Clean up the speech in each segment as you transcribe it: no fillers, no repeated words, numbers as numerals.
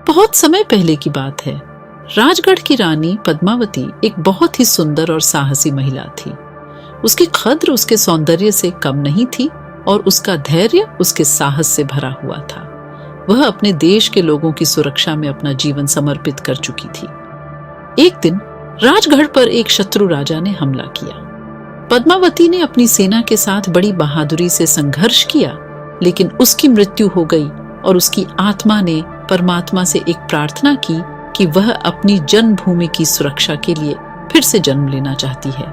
बहुत समय पहले की बात है। राजगढ़ की रानी पद्मावती एक बहुत ही सुंदर और साहसी महिला थी। उसकी कद्र उसके सौंदर्य से कम नहीं थी और उसका धैर्य उसके साहस से भरा हुआ था। वह अपने देश के लोगों की सुरक्षा में अपना जीवन समर्पित कर चुकी थी। एक दिन राजगढ़ पर एक शत्रु राजा ने हमला किया। पद्मावती ने अपनी सेना के साथ बड़ी बहादुरी से संघर्ष किया, लेकिन उसकी मृत्यु हो गई और उसकी आत्मा ने परमात्मा से एक प्रार्थना की कि वह अपनी जन्मभूमि की सुरक्षा के लिए फिर से जन्म लेना चाहती है।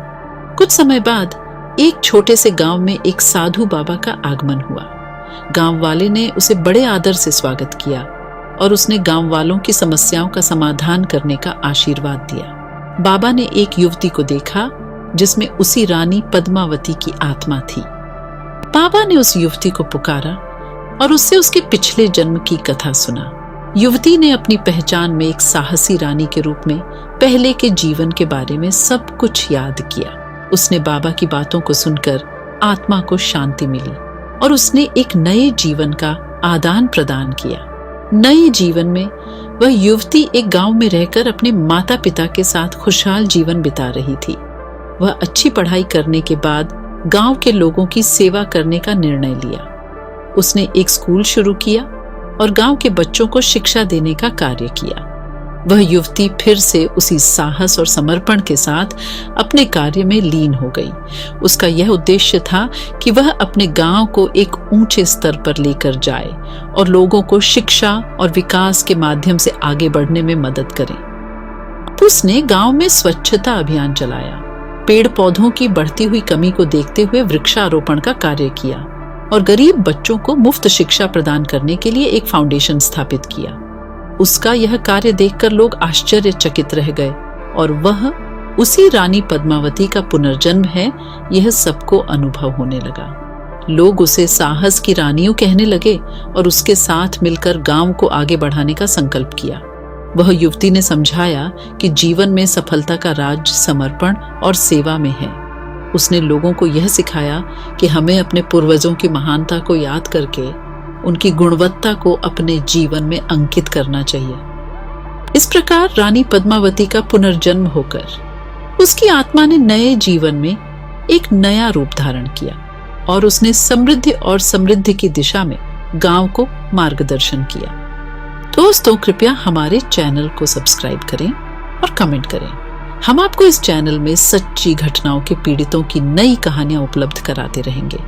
कुछ समय बाद एक छोटे से गांव में एक साधु बाबा का आगमन हुआ। गांव वाले ने उसे बड़े आदर से स्वागत किया और उसने गांव वालों की समस्याओं का समाधान करने का आशीर्वाद दिया। बाबा ने एक युवती को देखा जिसमें उसी रानी पद्मावती की आत्मा थी। बाबा ने उस युवती को पुकारा और उससे उसके पिछले जन्म की कथा सुना। युवती ने अपनी पहचान में एक साहसी रानी के रूप में पहले के जीवन के बारे में सब कुछ याद किया। उसने बाबा की बातों को सुनकर आत्मा को शांति मिली और उसने एक नए जीवन का आदान प्रदान किया। नए जीवन में वह युवती एक गांव में रहकर अपने माता पिता के साथ खुशहाल जीवन बिता रही थी। वह अच्छी पढ़ाई करने के बाद गांव के लोगों की सेवा करने का निर्णय लिया। उसने एक स्कूल शुरू किया और गांव के बच्चों को शिक्षा देने का कार्य किया। वह युवती फिर से उसी साहस और समर्पण के साथ अपने कार्य में लीन हो गई। उसका यह उद्देश्य था कि वह अपने गांव को एक ऊंचे स्तर पर लेकर जाए और लोगों को शिक्षा और विकास के माध्यम से आगे बढ़ने में मदद करे। उसने गांव में स्वच्छता अभियान चलाया, पेड़ पौधों की बढ़ती हुई कमी को देखते हुए वृक्षारोपण का कार्य किया और गरीब बच्चों को मुफ्त शिक्षा प्रदान करने के लिए एक फाउंडेशन स्थापित किया। उसका यह कार्य देखकर लोग आश्चर्यचकित रह गए और वह उसी रानी पद्मावती का पुनर्जन्म है, यह सबको अनुभव होने लगा। लोग उसे साहस की रानियों कहने लगे और उसके साथ मिलकर गांव को आगे बढ़ाने का संकल्प किया। वह युवती ने समझाया कि जीवन में सफलता का राज समर्पण और सेवा में है। उसने लोगों को यह सिखाया कि हमें अपने पूर्वजों की महानता को याद करके उनकी गुणवत्ता को अपने जीवन में अंकित करना चाहिए। इस प्रकार रानी पद्मावती का पुनर्जन्म होकर उसकी आत्मा ने नए जीवन में एक नया रूप धारण किया और उसने समृद्धि की दिशा में गांव को मार्गदर्शन किया। दोस्तों, कृपया हमारे चैनल को सब्सक्राइब करें और कमेंट करें। हम आपको इस चैनल में सच्ची घटनाओं के पीड़ितों की नई कहानियां उपलब्ध कराते रहेंगे।